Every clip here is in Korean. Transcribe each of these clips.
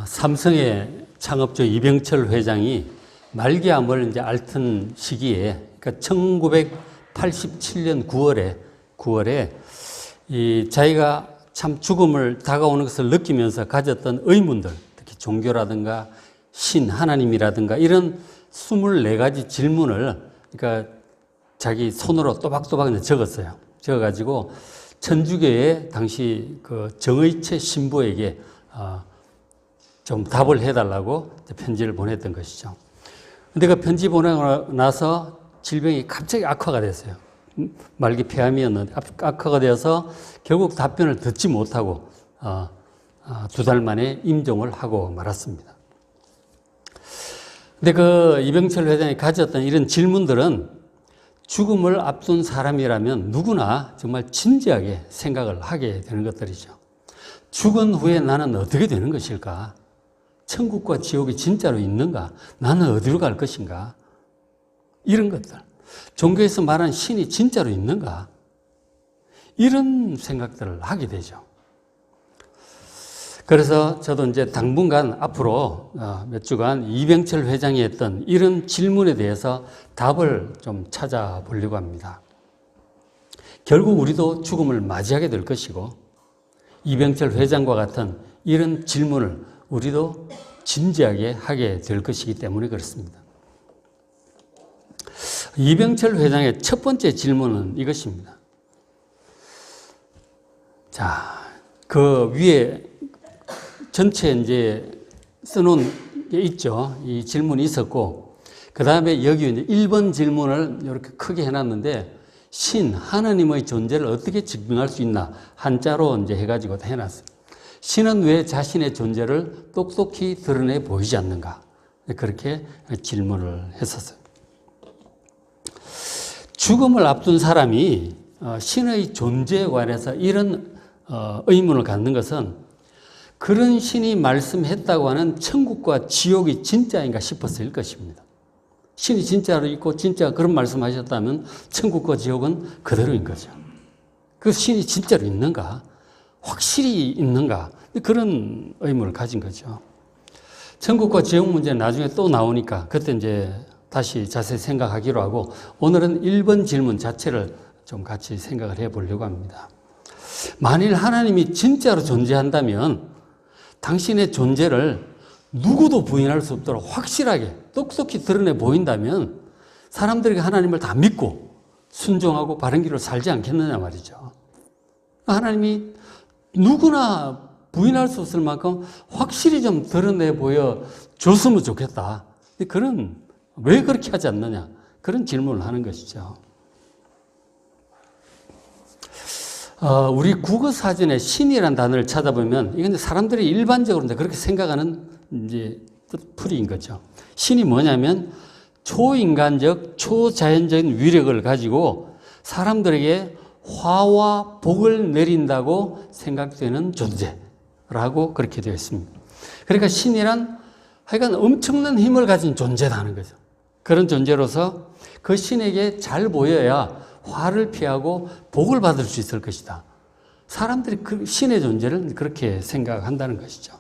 삼성의 창업주 이병철 회장이 말기암을 이제 앓던 시기에, 그러니까 1987년 9월에 자기가 참 죽음을 다가오는 것을 느끼면서 가졌던 의문들, 특히 종교라든가 신, 하나님이라든가 이런 24가지 질문을 그러니까 자기 손으로 또박또박 적었어요. 적어가지고 천주교의 당시 그 정의체 신부에게 좀 답을 해달라고 편지를 보냈던 것이죠. 근데 그 편지 보내고 나서 질병이 갑자기 악화가 됐어요. 말기 폐암이었는데 악화가 되어서 결국 답변을 듣지 못하고 2달 만에 임종을 하고 말았습니다. 근데 그 이병철 회장이 가졌던 이런 질문들은 죽음을 앞둔 사람이라면 누구나 정말 진지하게 생각을 하게 되는 것들이죠. 죽은 후에 나는 어떻게 되는 것일까? 천국과 지옥이 진짜로 있는가? 나는 어디로 갈 것인가? 이런 것들. 종교에서 말하는 신이 진짜로 있는가? 이런 생각들을 하게 되죠. 그래서 저도 이제 당분간 앞으로 몇 주간 이병철 회장이 했던 이런 질문에 대해서 답을 좀 찾아보려고 합니다. 결국 우리도 죽음을 맞이하게 될 것이고 이병철 회장과 같은 이런 질문을 우리도 진지하게 하게 될 것이기 때문에 그렇습니다. 이병철 회장의 첫 번째 질문은 이것입니다. 자, 그 위에 전체 이제 써놓은 게 있죠. 이 질문이 있었고, 그 다음에 여기 이제 1번 질문을 이렇게 크게 해놨는데, 신, 하나님의 존재를 어떻게 증명할 수 있나? 한자로 이제 해가지고 해놨어요. 신은 왜 자신의 존재를 똑똑히 드러내 보이지 않는가? 그렇게 질문을 했었어요. 죽음을 앞둔 사람이 신의 존재에 관해서 이런 의문을 갖는 것은 그런 신이 말씀했다고 하는 천국과 지옥이 진짜인가 싶어서일 것입니다. 신이 진짜로 있고 진짜 그런 말씀하셨다면 천국과 지옥은 그대로인 거죠. 그 신이 진짜로 있는가? 확실히 있는가? 그런 의문을 가진 거죠. 천국과 지옥 문제는 나중에 또 나오니까 그때 이제 다시 자세히 생각하기로 하고 오늘은 1번 질문 자체를 좀 같이 생각을 해 보려고 합니다. 만일 하나님이 진짜로 존재한다면 당신의 존재를 누구도 부인할 수 없도록 확실하게 똑똑히 드러내 보인다면 사람들이 하나님을 다 믿고 순종하고 바른 길로 살지 않겠느냐 말이죠. 하나님이 누구나 부인할 수 없을 만큼 확실히 좀 드러내 보여 줬으면 좋겠다. 그런 왜 그렇게 하지 않느냐 그런 질문을 하는 것이죠. 우리 국어사전에 신이라는 단어를 찾아보면 이건 사람들이 일반적으로 그렇게 생각하는 이제 풀이인 거죠. 신이 뭐냐면 초인간적, 초자연적인 위력을 가지고 사람들에게 화와 복을 내린다고 생각되는 존재라고 그렇게 되어 있습니다. 그러니까 신이란 하여간 엄청난 힘을 가진 존재라는 거죠. 그런 존재로서 그 신에게 잘 보여야 화를 피하고 복을 받을 수 있을 것이다. 사람들이 그 신의 존재를 그렇게 생각한다는 것이죠.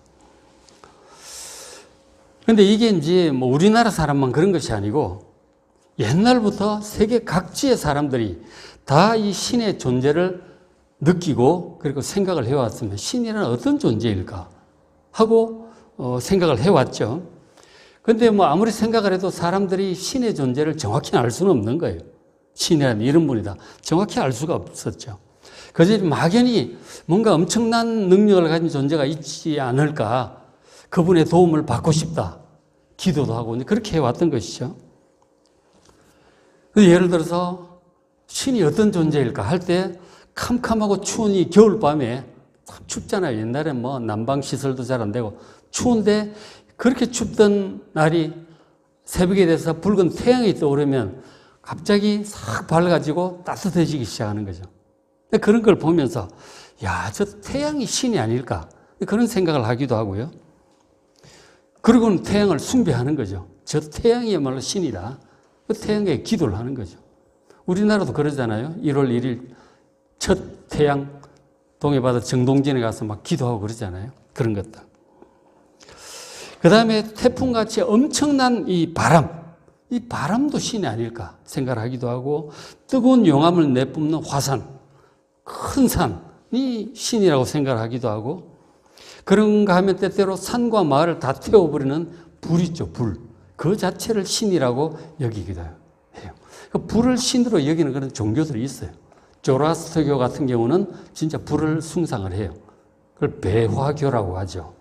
그런데 이게 이제 뭐 우리나라 사람만 그런 것이 아니고 옛날부터 세계 각지의 사람들이 다 이 신의 존재를 느끼고 그리고 생각을 해왔으면 신이란 어떤 존재일까 하고 생각을 해왔죠. 그런데 뭐 아무리 생각을 해도 사람들이 신의 존재를 정확히 알 수는 없는 거예요. 신이라는 이런 분이다. 정확히 알 수가 없었죠. 그래서 막연히 뭔가 엄청난 능력을 가진 존재가 있지 않을까. 그분의 도움을 받고 싶다. 기도도 하고 그렇게 해왔던 것이죠. 예를 들어서 신이 어떤 존재일까 할 때 캄캄하고 추운 이 겨울밤에 참 춥잖아요. 옛날에 뭐 난방시설도 잘 안 되고 추운데 그렇게 춥던 날이 새벽에 돼서 붉은 태양이 떠오르면 갑자기 싹 밝아지고 따뜻해지기 시작하는 거죠. 그런 걸 보면서 야, 저 태양이 신이 아닐까 그런 생각을 하기도 하고요. 그리고는 태양을 숭배하는 거죠. 저 태양이야말로 신이다. 그 태양에 기도를 하는 거죠. 우리나라도 그러잖아요. 1월 1일 첫 태양 동해바다 정동진에 가서 막 기도하고 그러잖아요. 그런 것들. 그 다음에 태풍같이 엄청난 이 바람도 신이 아닐까 생각하기도 하고, 뜨거운 용암을 내뿜는 화산, 큰 산이 신이라고 생각하기도 하고, 그런가 하면 때때로 산과 마을을 다 태워버리는 불 있죠, 불. 그 자체를 신이라고 여기기도 해요. 그 불을 신으로 여기는 그런 종교들이 있어요. 조라스터교 같은 경우는 진짜 불을 숭상을 해요. 그걸 배화교라고 하죠.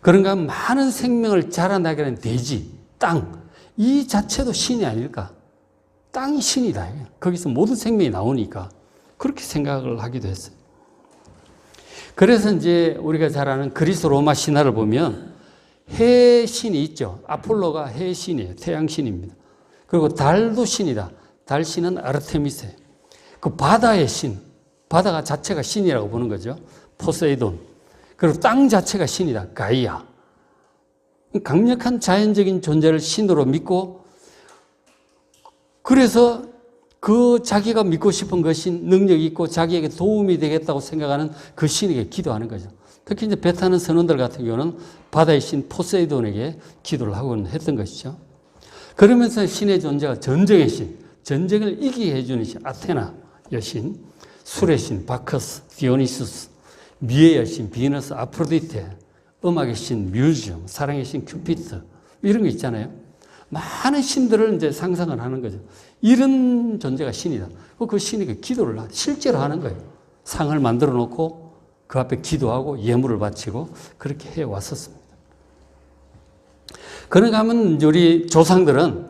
그런가 하면 많은 생명을 자라나게 하는 대지, 땅, 이 자체도 신이 아닐까. 땅이 신이다. 거기서 모든 생명이 나오니까 그렇게 생각을 하기도 했어요. 그래서 이제 우리가 잘 아는 그리스 로마 신화를 보면 해의 신이 있죠. 아폴로가 해의 신이에요. 태양 신입니다. 그리고 달도 신이다. 달 신은 아르테미스예요. 그 바다의 신, 바다가 자체가 신이라고 보는 거죠. 포세이돈. 그리고 땅 자체가 신이다. 가이아. 강력한 자연적인 존재를 신으로 믿고, 그래서 그 자기가 믿고 싶은 것이 능력이 있고 자기에게 도움이 되겠다고 생각하는 그 신에게 기도하는 거죠. 특히 이제 배 타는 선원들 같은 경우는 바다의 신 포세이돈에게 기도를 하곤 했던 것이죠. 그러면서 신의 존재가 전쟁의 신, 전쟁을 이기게 해주는 신, 아테나 여신, 술의 신, 바커스, 디오니수스, 미의 여신, 비너스, 아프로디테, 음악의 신, 뮤즈, 사랑의 신, 큐피트, 이런 거 있잖아요. 많은 신들을 이제 상상을 하는 거죠. 이런 존재가 신이다. 그 신에게 기도를 실제로 하는 거예요. 상을 만들어 놓고 그 앞에 기도하고 예물을 바치고 그렇게 해 왔었습니다. 그런가 하면 우리 조상들은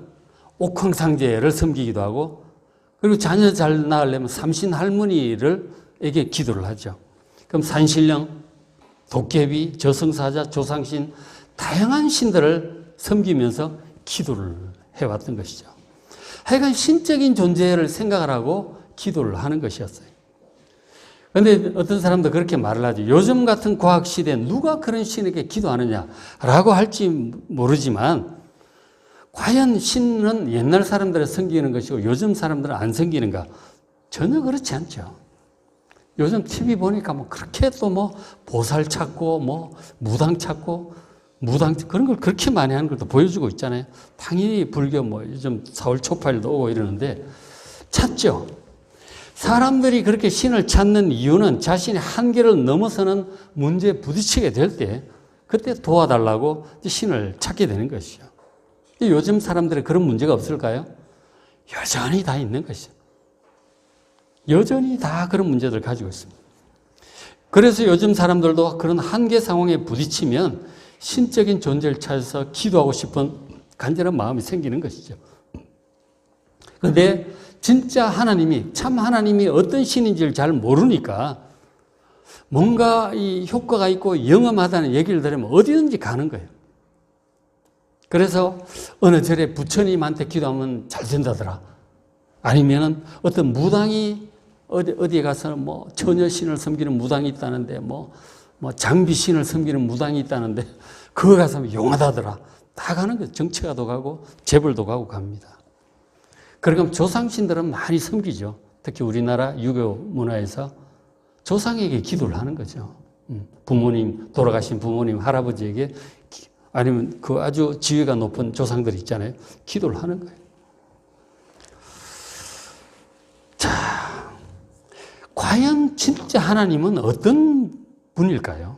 옥황상제를 섬기기도 하고, 그리고 자녀 잘 낳으려면 삼신 할머니에게 기도를 하죠. 그럼 산신령, 도깨비, 저승사자, 조상신, 다양한 신들을 섬기면서 기도를 해왔던 것이죠. 하여간 신적인 존재를 생각을 하고 기도를 하는 것이었어요. 그런데 어떤 사람도 그렇게 말을 하죠. 요즘 같은 과학 시대에 누가 그런 신에게 기도하느냐라고 할지 모르지만, 과연 신은 옛날 사람들을 섬기는 것이고 요즘 사람들은 안 섬기는가? 전혀 그렇지 않죠. 요즘 TV 보니까 뭐 그렇게 또 뭐 보살 찾고 뭐 무당 찾고 무당 그런 걸 그렇게 많이 하는 걸 또 보여주고 있잖아요. 당연히 불교 뭐 요즘 4월 초파일도 오고 이러는데 찾죠. 사람들이 그렇게 신을 찾는 이유는 자신의 한계를 넘어서는 문제에 부딪히게 될 때 그때 도와달라고 신을 찾게 되는 것이죠. 요즘 사람들이 그런 문제가 없을까요? 여전히 다 있는 것이죠. 여전히 다 그런 문제들을 가지고 있습니다. 그래서 요즘 사람들도 그런 한계 상황에 부딪히면 신적인 존재를 찾아서 기도하고 싶은 간절한 마음이 생기는 것이죠. 그런데 진짜 하나님이, 참 하나님이 어떤 신인지를 잘 모르니까 뭔가 이 효과가 있고 영험하다는 얘기를 들으면 어디든지 가는 거예요. 그래서 어느 절에 부처님한테 기도하면 잘 된다더라. 아니면은 어떤 무당이 어디에 가서 뭐 처녀신을 섬기는 무당이 있다는데 뭐 장비신을 섬기는 무당이 있다는데 그거 가서 용하다더라. 다 가는 거예요. 정치가도 가고 재벌도 가고 갑니다. 그러니까 조상신들은 많이 섬기죠. 특히 우리나라 유교 문화에서 조상에게 기도를 하는 거죠. 부모님, 돌아가신 부모님, 할아버지에게 아니면 그 아주 지위가 높은 조상들 있잖아요. 기도를 하는 거예요. 자, 과연 진짜 하나님은 어떤 분일까요?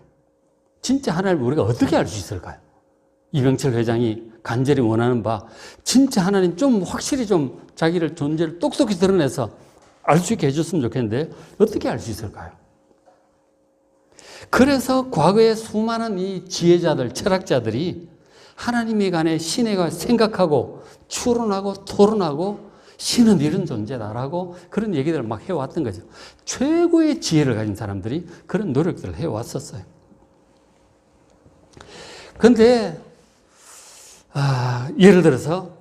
진짜 하나님을 우리가 어떻게 알 수 있을까요? 이병철 회장이 간절히 원하는 바, 진짜 하나님 좀 확실히 좀 자기를 존재를 똑똑히 드러내서 알 수 있게 해줬으면 좋겠는데 어떻게 알 수 있을까요? 그래서 과거에 수많은 이 지혜자들, 철학자들이 하나님에 관해 신에 관해 생각하고 추론하고 토론하고 신은 이런 존재다라고 그런 얘기들을 막 해왔던 거죠. 최고의 지혜를 가진 사람들이 그런 노력들을 해왔었어요. 그런데 예를 들어서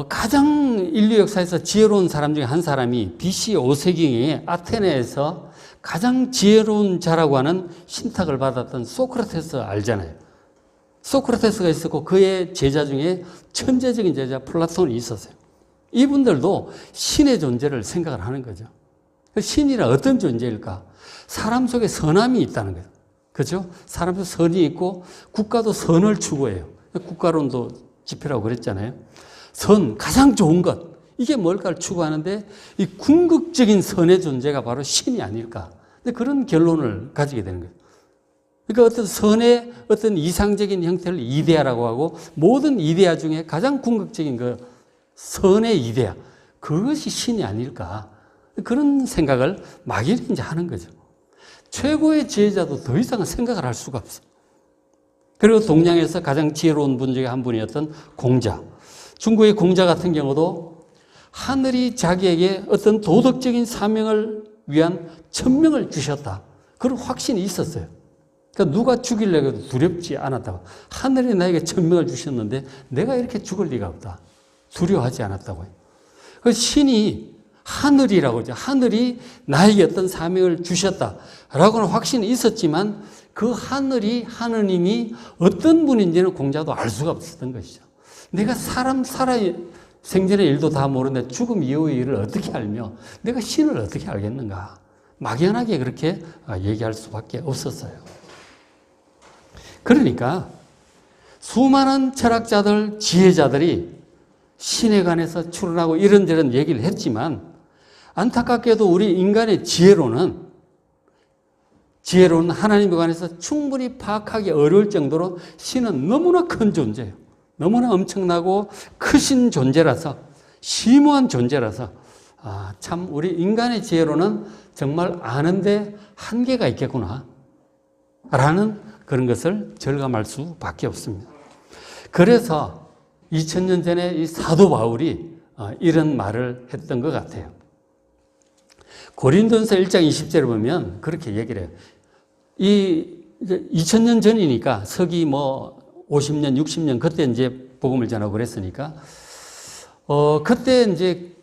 가장 인류 역사에서 지혜로운 사람 중에 한 사람이 BC 5세기에 아테네에서 가장 지혜로운 자라고 하는 신탁을 받았던 소크라테스 알잖아요. 소크라테스가 있었고 그의 제자 중에 천재적인 제자 플라톤이 있었어요. 이분들도 신의 존재를 생각을 하는 거죠. 신이란 어떤 존재일까? 사람 속에 선함이 있다는 거예요. 그죠? 사람도 선이 있고 국가도 선을 추구해요. 국가론도 집회라고 그랬잖아요. 선, 가장 좋은 것. 이게 뭘까를 추구하는데 이 궁극적인 선의 존재가 바로 신이 아닐까. 근데 그런 결론을 가지게 되는 거예요. 그러니까 어떤 선의 어떤 이상적인 형태를 이데아라고 하고 모든 이데아 중에 가장 궁극적인 그 선의 이데아. 그것이 신이 아닐까. 그런 생각을 막연히 이제 하는 거죠. 최고의 지혜자도 더 이상은 생각을 할 수가 없어요. 그리고 동양에서 가장 지혜로운 분 중에 한 분이었던 공자. 중국의 공자 같은 경우도 하늘이 자기에게 어떤 도덕적인 사명을 위한 천명을 주셨다. 그런 확신이 있었어요. 그러니까 누가 죽이려고 해도 두렵지 않았다고. 하늘이 나에게 천명을 주셨는데 내가 이렇게 죽을 리가 없다. 두려워하지 않았다고요. 그 신이 하늘이라고 하죠. 하늘이 나에게 어떤 사명을 주셨다라고는 확신이 있었지만 그 하늘이 하느님이 어떤 분인지는 공자도 알 수가 없었던 것이죠. 내가 생전의 일도 다 모르는데 죽음 이후의 일을 어떻게 알며 내가 신을 어떻게 알겠는가. 막연하게 그렇게 얘기할 수밖에 없었어요. 그러니까 수많은 철학자들, 지혜자들이 신에 관해서 추론하고 이런저런 얘기를 했지만 안타깝게도 우리 인간의 지혜로는 하나님에 관해서 충분히 파악하기 어려울 정도로 신은 너무나 큰 존재예요. 너무나 엄청나고 크신 존재라서 심오한 존재라서 참 우리 인간의 지혜로는 정말 아는데 한계가 있겠구나 라는 그런 것을 절감할 수밖에 없습니다. 그래서 2000년 전에 이 사도 바울이 이런 말을 했던 것 같아요. 고린도전서 1장 20절을 보면 그렇게 얘기를 해요. 이 2000년 전이니까 서기 50년, 60년 그때 이제 복음을 전하고 그랬으니까 그때 이제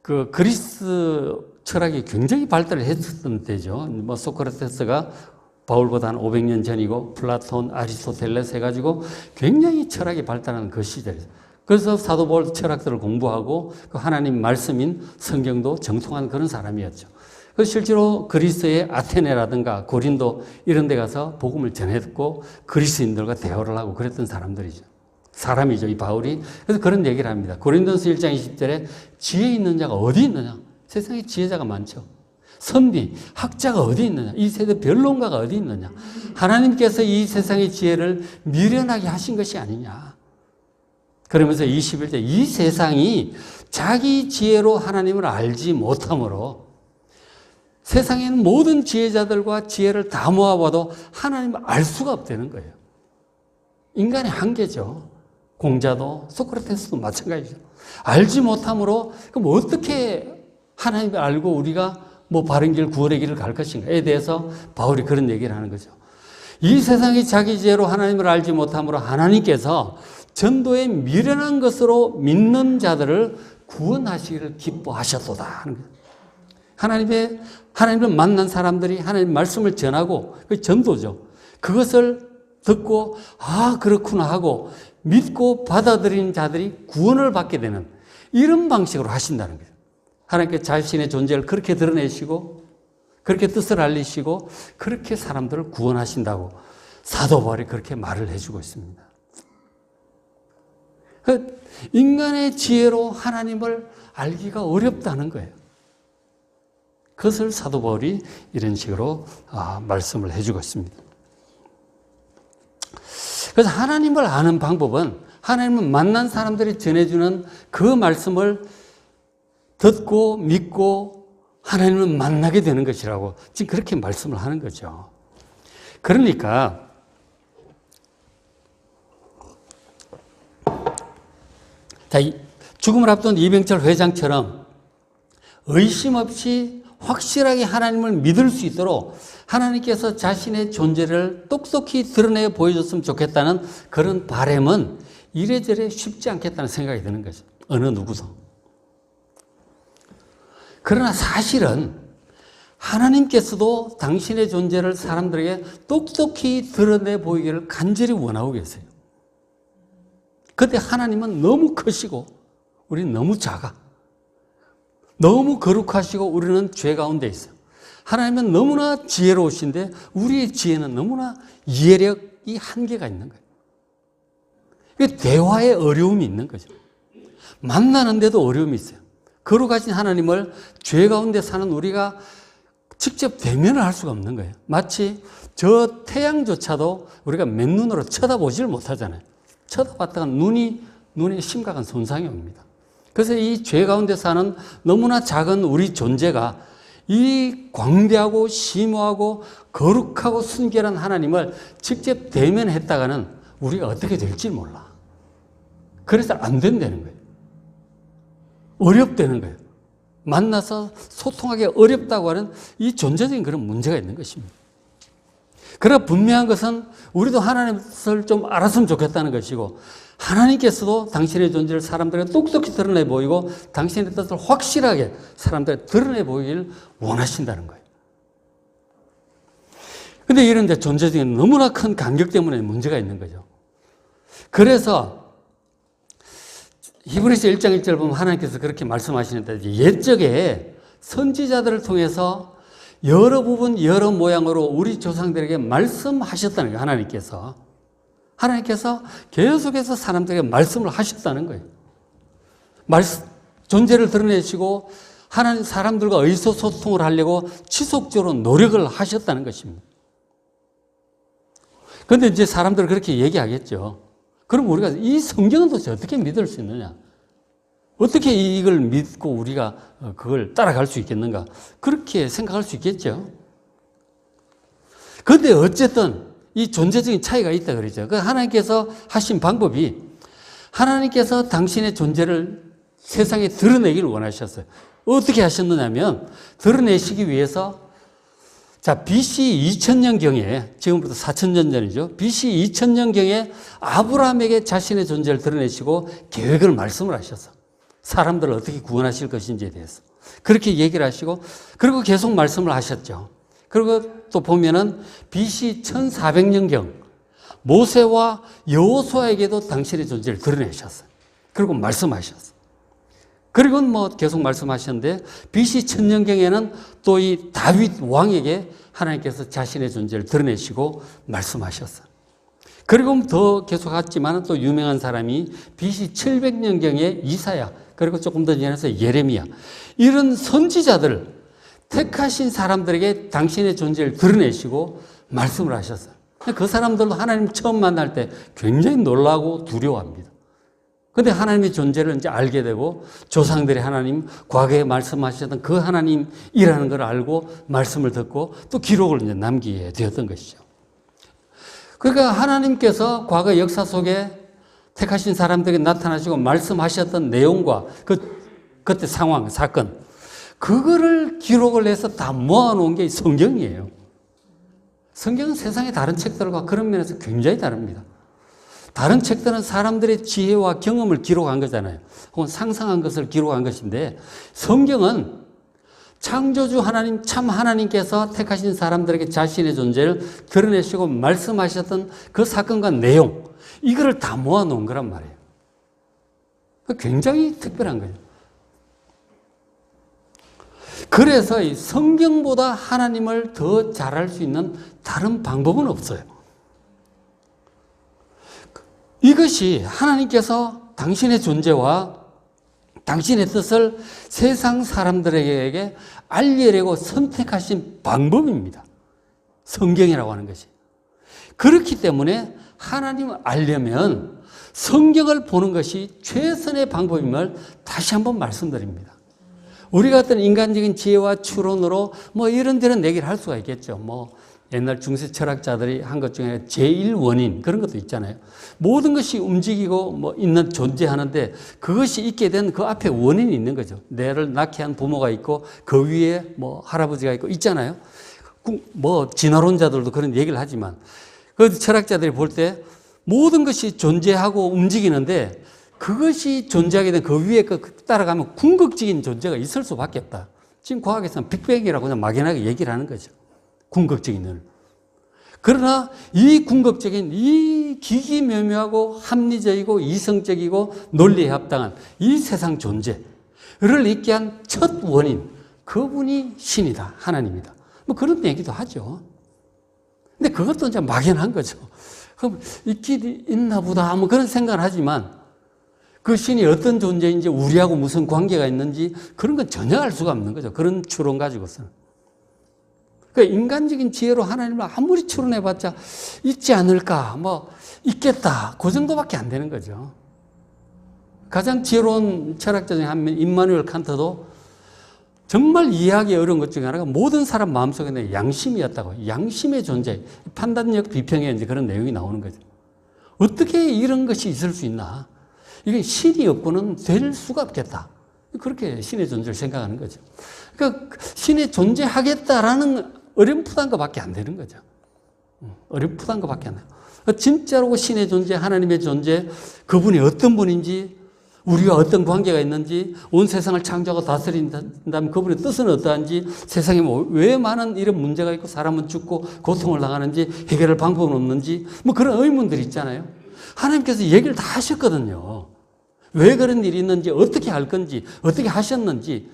그 그리스 철학이 굉장히 발달을 했었던 때죠. 소크라테스가 바울보다 한 500년 전이고 플라톤, 아리스토텔레스 해가지고 굉장히 철학이 발달한 그 시절이죠. 그래서 사도 바울 철학들을 공부하고 그 하나님 말씀인 성경도 정통한 그런 사람이었죠. 그래서 실제로 그리스의 아테네라든가 고린도 이런 데 가서 복음을 전했고 그리스인들과 대화를 하고 그랬던 사람이죠, 이 바울이. 그래서 그런 얘기를 합니다. 고린도전서 1장 20절에 지혜 있는 자가 어디 있느냐? 세상에 지혜자가 많죠. 선비, 학자가 어디 있느냐? 이 세대 변론가가 어디 있느냐? 하나님께서 이 세상의 지혜를 미련하게 하신 것이 아니냐? 그러면서 21절, 이 세상이 자기 지혜로 하나님을 알지 못함으로 세상에는 모든 지혜자들과 지혜를 다 모아봐도 하나님을 알 수가 없다는 거예요. 인간의 한계죠. 공자도 소크라테스도 마찬가지죠. 알지 못함으로 그럼 어떻게 하나님을 알고 우리가 바른 길, 구원의 길을 갈 것인가에 대해서 바울이 그런 얘기를 하는 거죠. 이 세상이 자기 지혜로 하나님을 알지 못함으로 하나님께서 전도에 미련한 것으로 믿는 자들을 구원하시기를 기뻐하셨도다 하는 거예요. 하나님을 만난 사람들이 하나님 말씀을 전하고 그 전도죠. 그것을 듣고 그렇구나 하고 믿고 받아들인 자들이 구원을 받게 되는 이런 방식으로 하신다는 거예요. 하나님께 자신의 존재를 그렇게 드러내시고 그렇게 뜻을 알리시고 그렇게 사람들을 구원하신다고 사도 바울이 그렇게 말을 해주고 있습니다. 인간의 지혜로 하나님을 알기가 어렵다는 거예요. 그것을 사도 바울이 이런 식으로 말씀을 해주고 있습니다. 그래서 하나님을 아는 방법은 하나님을 만난 사람들이 전해주는 그 말씀을 듣고 믿고 하나님을 만나게 되는 것이라고 지금 그렇게 말씀을 하는 거죠. 그러니까 죽음을 앞둔 이병철 회장처럼 의심 없이 확실하게 하나님을 믿을 수 있도록 하나님께서 자신의 존재를 똑똑히 드러내 보여줬으면 좋겠다는 그런 바람은 이래저래 쉽지 않겠다는 생각이 드는 거죠. 어느 누구도. 그러나 사실은 하나님께서도 당신의 존재를 사람들에게 똑똑히 드러내 보이기를 간절히 원하고 계세요. 그런데 하나님은 너무 크시고 우리는 너무 작아. 너무 거룩하시고 우리는 죄 가운데 있어요. 하나님은 너무나 지혜로우신데 우리의 지혜는 너무나 이해력이 한계가 있는 거예요. 대화에 어려움이 있는 거죠. 만나는데도 어려움이 있어요. 거룩하신 하나님을 죄 가운데 사는 우리가 직접 대면을 할 수가 없는 거예요. 마치 저 태양조차도 우리가 맨눈으로 쳐다보지를 못하잖아요. 쳐다봤다가 눈에 심각한 손상이 옵니다. 그래서 이 죄 가운데 사는 너무나 작은 우리 존재가 이 광대하고 심오하고 거룩하고 순결한 하나님을 직접 대면했다가는 우리가 어떻게 될지 몰라. 그래서 안 된다는 거예요. 어렵다는 거예요. 만나서 소통하기 어렵다고 하는 이 존재적인 그런 문제가 있는 것입니다. 그러나 분명한 것은 우리도 하나님을 좀 알았으면 좋겠다는 것이고 하나님께서도 당신의 존재를 사람들에게 똑똑히 드러내 보이고 당신의 뜻을 확실하게 사람들에게 드러내 보이길 원하신다는 거예요. 그런데 이런 데 존재적인 너무나 큰 간격 때문에 문제가 있는 거죠. 그래서 히브리서 1장 1절 보면 하나님께서 그렇게 말씀하시는데 옛적에 선지자들을 통해서 여러 부분 여러 모양으로 우리 조상들에게 말씀하셨다는 거예요. 하나님께서 계속해서 사람들에게 말씀을 하셨다는 거예요. 존재를 드러내시고 하나님 사람들과 의사소통을 하려고 지속적으로 노력을 하셨다는 것입니다. 그런데 이제 사람들은 그렇게 얘기하겠죠. 그럼 우리가 이 성경은 도대체 어떻게 믿을 수 있느냐? 어떻게 이걸 믿고 우리가 그걸 따라갈 수 있겠는가? 그렇게 생각할 수 있겠죠. 그런데 어쨌든 이 존재적인 차이가 있다 그러죠. 그 하나님께서 하신 방법이 하나님께서 당신의 존재를 세상에 드러내기를 원하셨어요. 어떻게 하셨느냐면 드러내시기 위해서 자, BC 2000년경에, 지금부터 4000년 전이죠. BC 2000년경에 아브라함에게 자신의 존재를 드러내시고 계획을 말씀을 하셨어. 사람들을 어떻게 구원하실 것인지에 대해서. 그렇게 얘기를 하시고, 그리고 계속 말씀을 하셨죠. 그리고 또 보면은 BC 1400년경, 모세와 여호수아에게도 당신의 존재를 드러내셨어요. 그리고 말씀하셨어요. 그리고 뭐 계속 말씀하셨는데 BC 1000년경에는 또 이 다윗 왕에게 하나님께서 자신의 존재를 드러내시고 말씀하셨어요. 그리고 더 계속 했지만 또 유명한 사람이 BC 700년경에 이사야, 그리고 조금 더 전에서 예레미야, 이런 선지자들, 택하신 사람들에게 당신의 존재를 드러내시고 말씀을 하셨어요. 그 사람들도 하나님 처음 만날 때 굉장히 놀라고 두려워합니다. 근데 하나님의 존재를 이제 알게 되고 조상들이 하나님, 과거에 말씀하셨던 그 하나님이라는 걸 알고 말씀을 듣고 또 기록을 이제 남기게 되었던 것이죠. 그러니까 하나님께서 과거 역사 속에 택하신 사람들에게 나타나시고 말씀하셨던 내용과 그때 상황, 사건, 그거를 기록을 해서 다 모아놓은 게 성경이에요. 성경은 세상의 다른 책들과 그런 면에서 굉장히 다릅니다. 다른 책들은 사람들의 지혜와 경험을 기록한 거잖아요. 혹은 상상한 것을 기록한 것인데 성경은 창조주 하나님, 참 하나님께서 택하신 사람들에게 자신의 존재를 드러내시고 말씀하셨던 그 사건과 내용, 이거를 다 모아놓은 거란 말이에요. 굉장히 특별한 거예요. 그래서 이 성경보다 하나님을 더 잘 알 수 있는 다른 방법은 없어요. 이것이 하나님께서 당신의 존재와 당신의 뜻을 세상 사람들에게 알리려고 선택하신 방법입니다. 성경이라고 하는 것이. 그렇기 때문에 하나님을 알려면 성경을 보는 것이 최선의 방법임을 다시 한번 말씀드립니다. 우리 같은 인간적인 지혜와 추론으로 뭐 이런저런 얘기를 할 수가 있겠죠. 뭐 옛날 중세 철학자들이 한 것 중에 제1원인 그런 것도 있잖아요. 모든 것이 움직이고 뭐 있는 존재하는데 그것이 있게 된 그 앞에 원인이 있는 거죠. 내를 낳게 한 부모가 있고 그 위에 뭐 할아버지가 있고 있잖아요. 뭐 진화론자들도 그런 얘기를 하지만 그 철학자들이 볼 때 모든 것이 존재하고 움직이는데 그것이 존재하게 된 그 위에 따라가면 궁극적인 존재가 있을 수밖에 없다. 지금 과학에서는 빅뱅이라고 그냥 막연하게 얘기를 하는 거죠. 궁극적인 을. 그러나 이 궁극적인 이 기기묘묘하고 합리적이고 이성적이고 논리에 합당한 이 세상 존재를 있게 한 첫 원인, 그분이 신이다, 하나님이다. 뭐 그런 얘기도 하죠. 근데 그것도 이제 막연한 거죠. 그럼 있긴 있나 보다 뭐 그런 생각을 하지만 그 신이 어떤 존재인지 우리하고 무슨 관계가 있는지 그런 건 전혀 알 수가 없는 거죠. 그런 추론 가지고서는. 그러니까 인간적인 지혜로 하나님을 아무리 추론해봤자 있지 않을까, 뭐 있겠다, 그 정도밖에 안 되는 거죠. 가장 지혜로운 철학자 중에 한 명, 임마누엘 칸트도 정말 이해하기 어려운 것 중에 하나가 모든 사람 마음속에 양심이었다고. 양심의 존재, 판단력 비평에 이제 그런 내용이 나오는 거죠. 어떻게 이런 것이 있을 수 있나? 이게 신이 없고는 될 수가 없겠다. 그렇게 신의 존재를 생각하는 거죠. 그러니까 신의 존재하겠다라는 어렴풋한 것밖에 안 되는 거죠. 어렴풋한 것밖에 안 돼요. 진짜로 신의 존재, 하나님의 존재, 그분이 어떤 분인지, 우리와 어떤 관계가 있는지, 온 세상을 창조하고 다스린다면 그분의 뜻은 어떠한지, 세상에 왜 많은 이런 문제가 있고 사람은 죽고 고통을 당하는지, 해결할 방법은 없는지, 뭐 그런 의문들이 있잖아요. 하나님께서 얘기를 다 하셨거든요. 왜 그런 일이 있는지, 어떻게 할 건지, 어떻게 하셨는지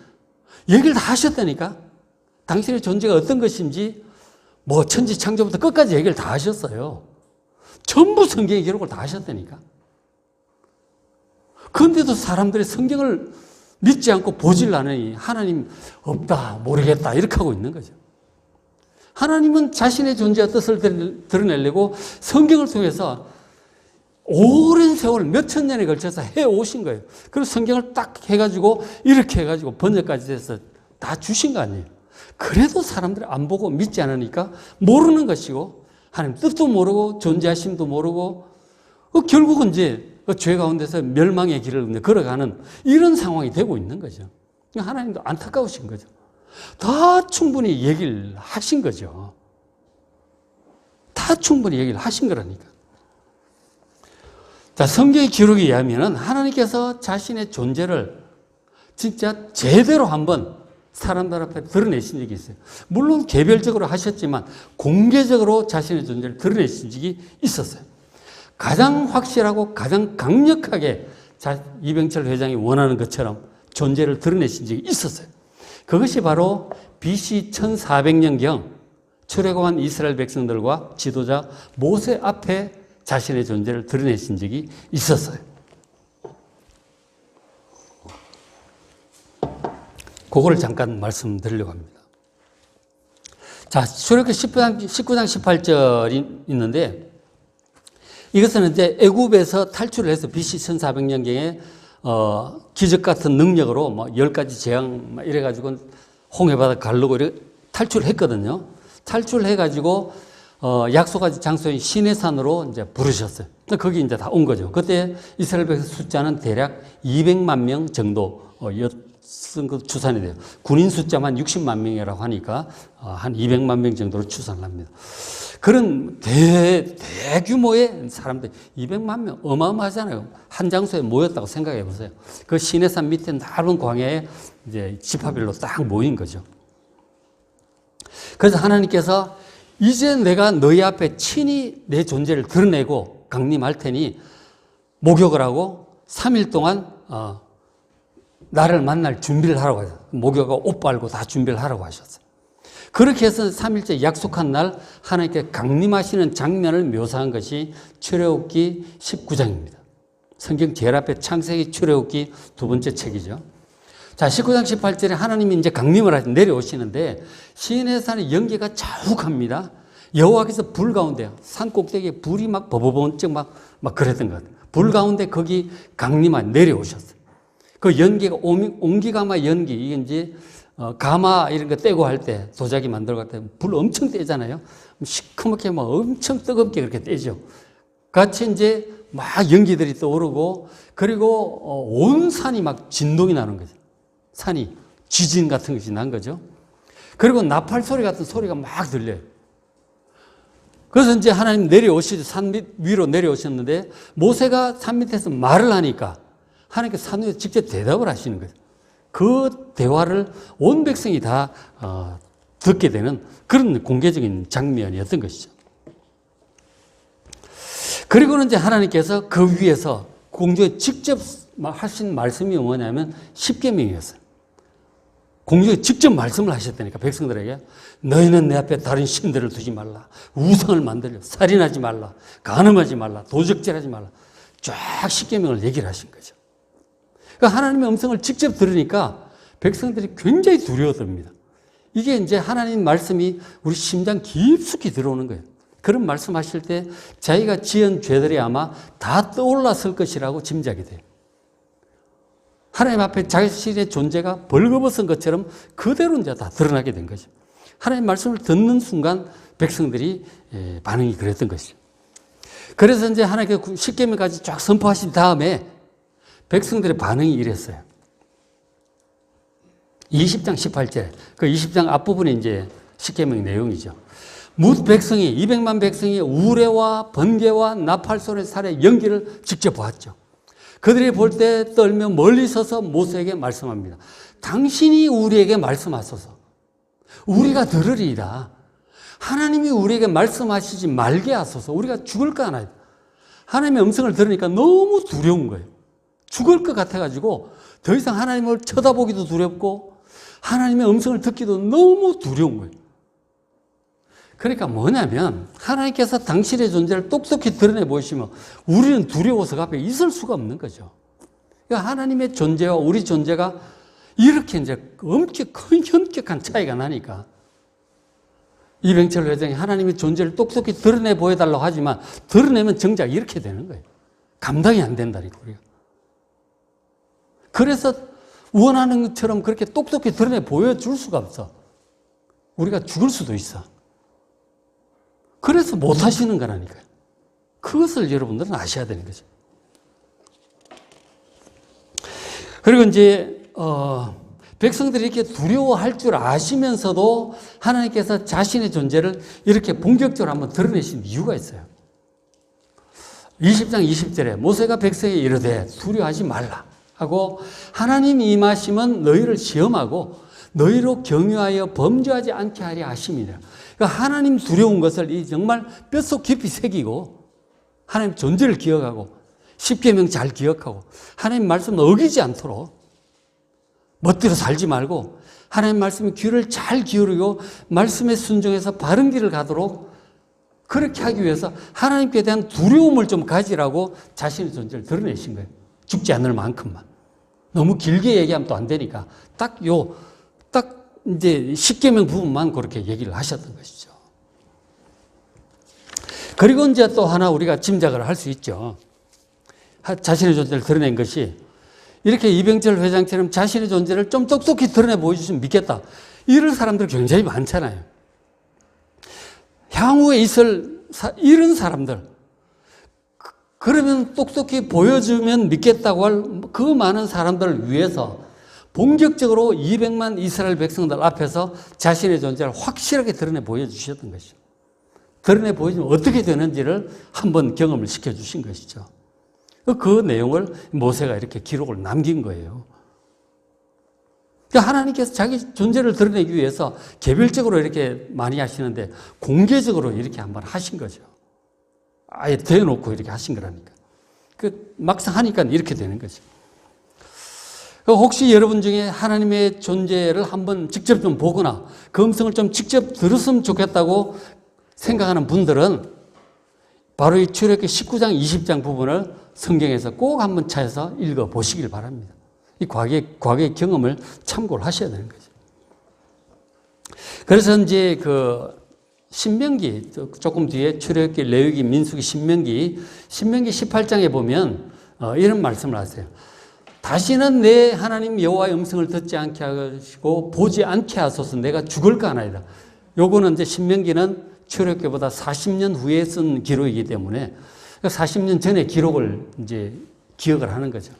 얘기를 다 하셨다니까. 당신의 존재가 어떤 것인지 뭐 천지 창조부터 끝까지 얘기를 다 하셨어요. 전부 성경의 기록을 다 하셨다니까. 그런데도 사람들이 성경을 믿지 않고 보질 않으니 하나님 없다, 모르겠다 이렇게 하고 있는 거죠. 하나님은 자신의 존재와 뜻을 드러내려고 성경을 통해서 오랜 세월 몇천 년에 걸쳐서 해오신 거예요. 그래서 성경을 딱 해가지고 이렇게 해가지고 번역까지 돼서 다 주신 거 아니에요. 그래도 사람들이 안 보고 믿지 않으니까 모르는 것이고 하나님 뜻도 모르고 존재하심도 모르고 결국은 이제 죄 가운데서 멸망의 길을 걸어가는 이런 상황이 되고 있는 거죠. 하나님도 안타까우신 거죠. 다 충분히 얘기를 하신 거죠. 다 충분히 얘기를 하신 거라니까. 자, 성경의 기록에 의하면 하나님께서 자신의 존재를 진짜 제대로 한번 사람들 앞에 드러내신 적이 있어요. 물론 개별적으로 하셨지만 공개적으로 자신의 존재를 드러내신 적이 있었어요. 가장 확실하고 가장 강력하게 이병철 회장이 원하는 것처럼 존재를 드러내신 적이 있었어요. 그것이 바로 BC 1400년경 출애굽한 이스라엘 백성들과 지도자 모세 앞에 자신의 존재를 드러내신 적이 있었어요. 그거를 잠깐 말씀드리려고 합니다. 자, 출애굽기 19장 18절이 있는데 이것은 이제 애굽에서 탈출을 해서 BC 1400년경에 기적 같은 능력으로 뭐 10가지 재앙 이래가지고 홍해바다 가르고 이렇게 탈출을 했거든요. 탈출을 해가지고 약속한 장소인 시내산으로 이제 부르셨어요. 거기 이제 다 온 거죠. 그때 이스라엘 백성 숫자는 대략 200만 명 정도였은 그 추산이 돼요. 군인 숫자만 60만 명이라고 하니까 한 200만 명 정도로 추산을 합니다. 그런 대규모의 사람들, 200만 명, 어마어마하잖아요. 한 장소에 모였다고 생각해 보세요. 그 시내산 밑에 넓은 광야에 이제 지파별로 딱 모인 거죠. 그래서 하나님께서 이제 내가 너희 앞에 친히 내 존재를 드러내고 강림할 테니 목욕을 하고 3일 동안 나를 만날 준비를 하라고 하셨어요. 목욕하고 옷 빨고 다 준비를 하라고 하셨어요. 그렇게 해서 3일째 약속한 날 하나님께 강림하시는 장면을 묘사한 것이 출애굽기 19장입니다. 성경 제일 앞에 창세기, 출애굽기 두 번째 책이죠. 자, 19장 18절에 하나님이 이제 강림을 하시 내려오시는데 시내산의 연기가 자욱합니다. 여호와께서 불 가운데 산 꼭대기에 불이 막 버버번쩍 막 그랬던 것 같아요. 불 가운데 거기 강림하 내려오셨어요. 그 연기가 옹기가마 연기, 이게 이제 가마 이런 거 떼고 할 때 도자기 만들고 할 때 불 엄청 떼잖아요. 시커멓게 막 엄청 뜨겁게 그렇게 떼죠. 같이 이제 막 연기들이 떠오르고 그리고 온 산이 막 진동이 나는 거죠. 산이 지진 같은 것이 난 거죠. 그리고 나팔 소리 같은 소리가 막 들려요. 그래서 이제 하나님 내려오시죠. 산 위로 내려오셨는데 모세가 산 밑에서 말을 하니까 하나님께서 산 위에서 직접 대답을 하시는 거죠. 그 대화를 온 백성이 다 듣게 되는 그런 공개적인 장면이었던 것이죠. 그리고는 이제 하나님께서 그 위에서 공중에 직접 하신 말씀이 뭐냐면 십계명이었어요. 공중에 직접 말씀을 하셨다니까, 백성들에게. 너희는 내 앞에 다른 신들을 두지 말라. 우상을 만들려. 살인하지 말라. 간음하지 말라. 도적질하지 말라. 쫙 십계명을 얘기를 하신 거죠. 그러니까 하나님의 음성을 직접 들으니까 백성들이 굉장히 두려워집니다. 이게 이제 하나님 말씀이 우리 심장 깊숙이 들어오는 거예요. 그런 말씀하실 때 자기가 지은 죄들이 아마 다 떠올랐을 것이라고 짐작이 돼요. 하나님 앞에 자신의 존재가 벌거벗은 것처럼 그대로 이제 다 드러나게 된 거죠. 하나님 말씀을 듣는 순간 백성들이 반응이 그랬던 것이죠. 그래서 이제 하나님께서 십계명까지 쫙 선포하신 다음에 백성들의 반응이 이랬어요. 20장 18절, 그 20장 앞부분이 이제 십계명 내용이죠. 뭇 백성이, 200만 백성이 우레와 번개와 나팔소리 살의 연기를 직접 보았죠. 그들이 볼 때 떨며 멀리 서서 모세에게 말씀합니다. 당신이 우리에게 말씀하소서. 우리가 들으리이다. 하나님이 우리에게 말씀하시지 말게 하소서. 우리가 죽을까 하나이다. 하나님의 음성을 들으니까 너무 두려운 거예요. 죽을 것 같아가지고 더 이상 하나님을 쳐다보기도 두렵고 하나님의 음성을 듣기도 너무 두려운 거예요. 그러니까 뭐냐면 하나님께서 당신의 존재를 똑똑히 드러내 보이시면 우리는 두려워서 앞에 있을 수가 없는 거죠. 그러니까 하나님의 존재와 우리 존재가 이렇게 이제 엄청 큰 현격한 차이가 나니까 이병철 회장이 하나님의 존재를 똑똑히 드러내 보여달라고 하지만 드러내면 정작 이렇게 되는 거예요. 감당이 안 된다니까 우리가. 그래서 원하는 것처럼 그렇게 똑똑히 드러내 보여줄 수가 없어. 우리가 죽을 수도 있어. 그래서 못 하시는 거라니까요. 그것을 여러분들은 아셔야 되는 거죠. 그리고 이제 백성들이 이렇게 두려워할 줄 아시면서도 하나님께서 자신의 존재를 이렇게 본격적으로 한번 드러내신 이유가 있어요. 20장 20절에 모세가 백성에게 이르되 두려워하지 말라 하고 하나님이 임하시면 너희를 시험하고 너희로 경유하여 범죄하지 않게 하려 하심이라. 그러니까 하나님 두려운 것을 정말 뼛속 깊이 새기고 하나님 존재를 기억하고 십계명 잘 기억하고 하나님 말씀 어기지 않도록 멋대로 살지 말고 하나님 말씀에 귀를 잘 기울이고 말씀에 순종해서 바른 길을 가도록 그렇게 하기 위해서 하나님께 대한 두려움을 좀 가지라고 자신의 존재를 드러내신 거예요. 죽지 않을 만큼만. 너무 길게 얘기하면 또 안 되니까 딱 이제 십계명 부분만 그렇게 얘기를 하셨던 것이죠. 그리고 이제 또 하나 우리가 짐작을 할 수 있죠. 자신의 존재를 드러낸 것이 이렇게 이병철 회장처럼 자신의 존재를 좀 똑똑히 드러내 보여주시면 믿겠다. 이런 사람들 굉장히 많잖아요. 향후에 있을 이런 사람들. 그러면 똑똑히 보여주면 믿겠다고 할 그 많은 사람들을 위해서 본격적으로 200만 이스라엘 백성들 앞에서 자신의 존재를 확실하게 드러내 보여주셨던 것이죠. 드러내 보여주면 어떻게 되는지를 한번 경험을 시켜주신 것이죠. 그 내용을 모세가 이렇게 기록을 남긴 거예요. 그러니까 하나님께서 자기 존재를 드러내기 위해서 개별적으로 이렇게 많이 하시는데 공개적으로 이렇게 한번 하신 거죠. 아예 대놓고 이렇게 하신 거라니까. 막상 하니까 이렇게 되는 거죠. 혹시 여러분 중에 하나님의 존재를 한번 직접 좀 보거나 그 음성을 좀 직접 들었으면 좋겠다고 생각하는 분들은 바로 이 출애굽기 19장 20장 부분을 성경에서 꼭 한번 찾아서 읽어보시길 바랍니다. 이 과거의 경험을 참고를 하셔야 되는 거죠. 그래서 이제 신명기 조금 뒤에 출애굽기, 레위기, 민수기, 신명기 18장에 보면 이런 말씀을 하세요. 다시는 내 하나님 여호와의 음성을 듣지 않게 하시고 보지 않게 하소서. 내가 죽을까 하나이다. 요거는 이제 신명기는 출애굽기보다 40년 후에 쓴 기록이기 때문에 40년 전의 기록을 이제 기억을 하는 거죠.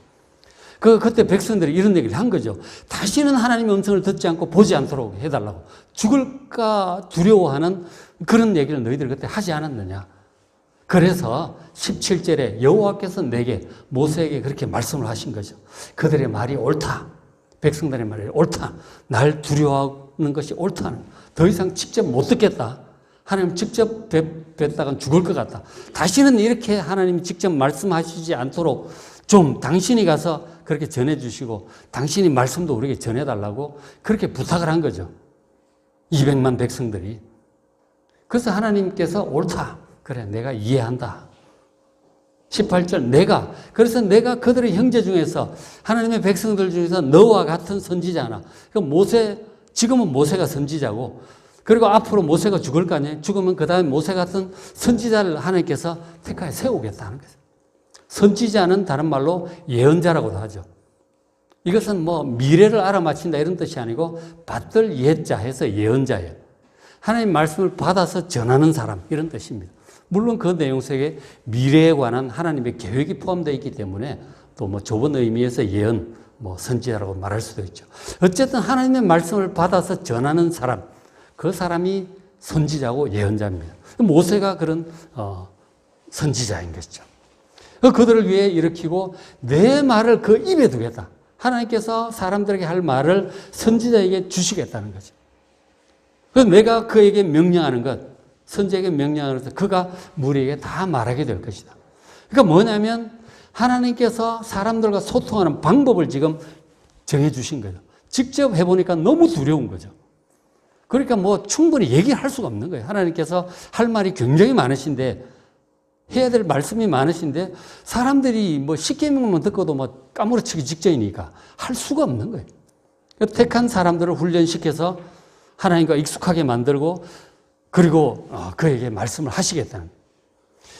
그때 백성들이 이런 얘기를 한 거죠. 다시는 하나님의 음성을 듣지 않고 보지 않도록 해달라고. 죽을까 두려워하는 그런 얘기를 너희들 그때 하지 않았느냐. 그래서 17절에 여호와께서 내게 모세에게 그렇게 말씀을 하신 거죠. 그들의 말이 옳다. 백성들의 말이 옳다. 날 두려워하는 것이 옳다. 더 이상 직접 못 듣겠다. 하나님 직접 뵙다간 죽을 것 같다. 다시는 이렇게 하나님이 직접 말씀하시지 않도록 좀 당신이 가서 그렇게 전해주시고 당신이 말씀도 우리에게 전해달라고 그렇게 부탁을 한 거죠. 200만 백성들이. 그래서 하나님께서 옳다. 그래, 내가 이해한다. 18절 그래서 내가 그들의 형제 중에서 하나님의 백성들 중에서 너와 같은 선지자나, 지금은 모세가 선지자고, 그리고 앞으로 모세가 죽을 거 아니에요. 죽으면 그 다음에 모세 같은 선지자를 하나님께서 택하여 세우겠다는 거죠. 선지자는 다른 말로 예언자라고도 하죠. 이것은 뭐 미래를 알아맞힌다 이런 뜻이 아니고 받들 예자 해서 예언자예요. 하나님 말씀을 받아서 전하는 사람 이런 뜻입니다. 물론 그 내용 속에 미래에 관한 하나님의 계획이 포함되어 있기 때문에 또 뭐 좁은 의미에서 예언, 선지자라고 말할 수도 있죠. 어쨌든 하나님의 말씀을 받아서 전하는 사람, 그 사람이 선지자고 예언자입니다. 모세가 그런 선지자인 것이죠. 그들을 위해 일으키고 내 말을 그 입에 두겠다. 하나님께서 사람들에게 할 말을 선지자에게 주시겠다는 거죠. 그래서 내가 그에게 명령하는 것, 선지자에게 명령하는 것, 그가 무리에게 다 말하게 될 것이다. 그러니까 뭐냐면 하나님께서 사람들과 소통하는 방법을 지금 정해주신 거죠. 직접 해보니까 너무 두려운 거죠. 그러니까 충분히 얘기할 수가 없는 거예요. 하나님께서 할 말이 굉장히 많으신데, 해야 될 말씀이 많으신데, 사람들이 십계명만 듣고도 까무러치기 직전이니까 할 수가 없는 거예요. 택한 사람들을 훈련시켜서 하나님과 익숙하게 만들고, 그리고 그에게 말씀을 하시겠다는 거예요.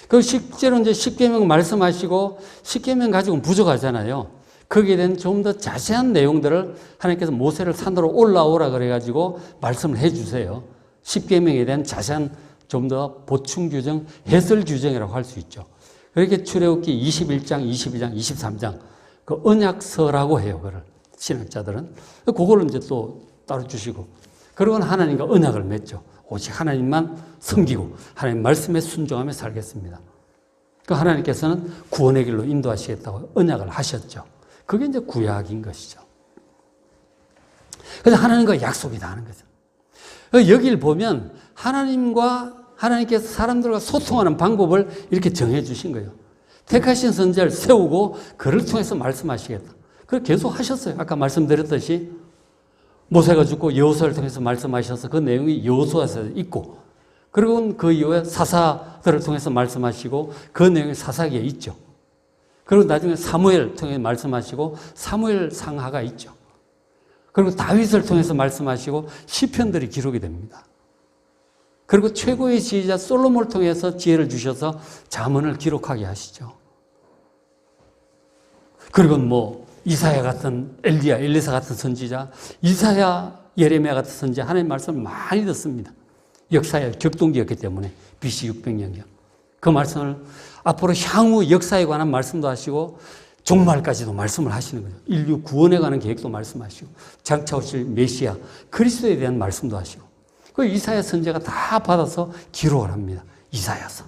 그 실제로 이제 십계명 말씀하시고, 십계명 가지고는 부족하잖아요. 거기에 대한 좀 더 자세한 내용들을 하나님께서 모세를 산으로 올라오라 그래가지고 말씀을 해주세요. 십계명에 대한 자세한 좀 더 보충 규정, 해설 규정이라고 할 수 있죠. 그렇게 출애굽기 21장, 22장, 23장 그 언약서라고 해요. 그걸 신학자들은 그거를 이제 또 따로 주시고, 그리고는 하나님과 언약을 맺죠. 오직 하나님만 섬기고 하나님 말씀에 순종하며 살겠습니다. 그 하나님께서는 구원의 길로 인도하시겠다고 언약을 하셨죠. 그게 이제 구약인 것이죠. 그래서 하나님과 약속이 다 하는 거죠. 여기를 보면 하나님께서 사람들과 소통하는 방법을 이렇게 정해 주신 거예요. 택하신 선지자를 세우고 그를 통해서 말씀하시겠다. 그걸 계속 하셨어요. 아까 말씀드렸듯이 모세가 죽고 여호수아를 통해서 말씀하셔서 그 내용이 여호수아서에 있고, 그리고 그 이후에 사사들을 통해서 말씀하시고 그 내용이 사사기에 있죠. 그리고 나중에 사무엘 통해 말씀하시고 사무엘 상하가 있죠. 그리고 다윗을 통해서 말씀하시고 시편들이 기록이 됩니다. 그리고 최고의 지혜자 솔로몬을 통해서 지혜를 주셔서 잠언을 기록하게 하시죠. 그리고 이사야 같은 엘리사 같은 선지자, 이사야, 예레미야 같은 선지자 하나님의 말씀을 많이 듣습니다. 역사의 격동기였기 때문에 BC 600년경. 그 말씀을 앞으로 향후 역사에 관한 말씀도 하시고 종말까지도 말씀을 하시는 거죠. 인류 구원에 관한 계획도 말씀하시고 장차 오실 메시아 그리스도에 대한 말씀도 하시고, 그 이사야 선지자가 다 받아서 기록을 합니다. 이사야서,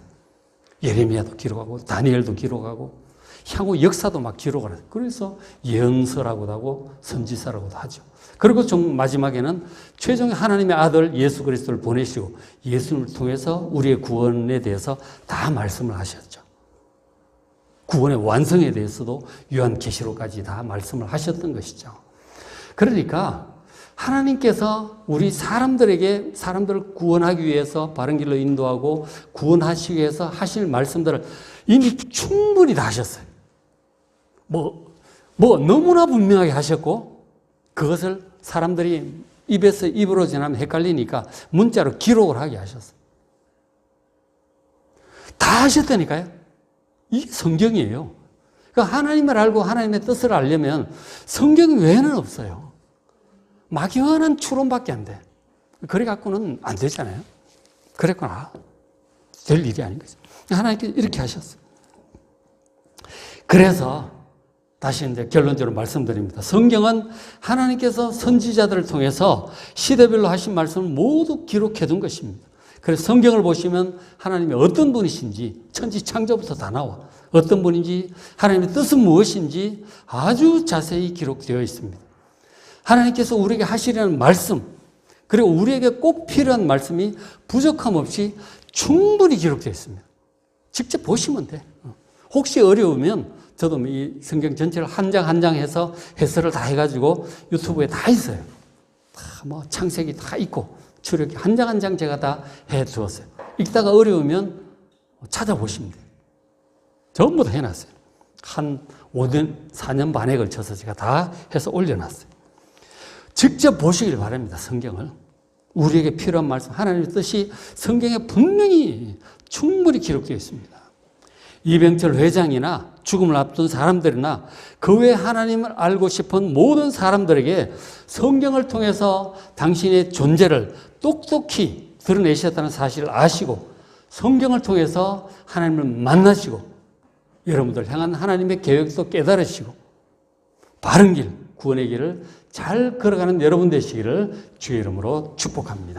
예레미야도 기록하고 다니엘도 기록하고 향후 역사도 막 기록을 해요. 그래서 예언서라고도 하고 선지서라고도 하죠. 그리고 마지막에는 최종의 하나님의 아들 예수 그리스도를 보내시고 예수를 통해서 우리의 구원에 대해서 다 말씀을 하셨죠. 구원의 완성에 대해서도 요한계시록까지 다 말씀을 하셨던 것이죠. 그러니까 하나님께서 우리 사람들을 구원하기 위해서 바른 길로 인도하고 구원하시기 위해서 하실 말씀들을 이미 충분히 다 하셨어요. 너무나 분명하게 하셨고, 그것을 사람들이 입에서 입으로 전하면 헷갈리니까 문자로 기록을 하게 하셨어요. 다 하셨다니까요. 이게 성경이에요. 그러니까 하나님을 알고 하나님의 뜻을 알려면 성경 외에는 없어요. 막연한 추론밖에 안 돼. 그래 갖고는 안 되잖아요. 그랬구나. 될 일이 아닌 거죠. 하나님께서 이렇게 하셨어요. 그래서 다시 이제 결론적으로 말씀드립니다. 성경은 하나님께서 선지자들을 통해서 시대별로 하신 말씀을 모두 기록해 둔 것입니다. 그래서 성경을 보시면 하나님이 어떤 분이신지 천지 창조부터 다 나와. 어떤 분인지 하나님의 뜻은 무엇인지 아주 자세히 기록되어 있습니다. 하나님께서 우리에게 하시려는 말씀, 그리고 우리에게 꼭 필요한 말씀이 부족함 없이 충분히 기록되어 있습니다. 직접 보시면 돼. 혹시 어려우면 저도 이 성경 전체를 한 장 한 장 해서 해설을 다 해가지고 유튜브에 다 있어요. 다 뭐 창세기 다 있고 출애굽기 한 장 한 장 제가 다 해두었어요. 읽다가 어려우면 찾아보시면 돼요. 전부 다 해놨어요. 한 5년, 4년 반에 걸쳐서 제가 다 해서 올려놨어요. 직접 보시길 바랍니다. 성경을. 우리에게 필요한 말씀, 하나님의 뜻이 성경에 분명히 충분히 기록되어 있습니다. 이병철 회장이나 죽음을 앞둔 사람들이나 그 외 하나님을 알고 싶은 모든 사람들에게 성경을 통해서 당신의 존재를 똑똑히 드러내셨다는 사실을 아시고 성경을 통해서 하나님을 만나시고 여러분들 향한 하나님의 계획도 깨달으시고 바른 길, 구원의 길을 잘 걸어가는 여러분 되시기를 주의 이름으로 축복합니다.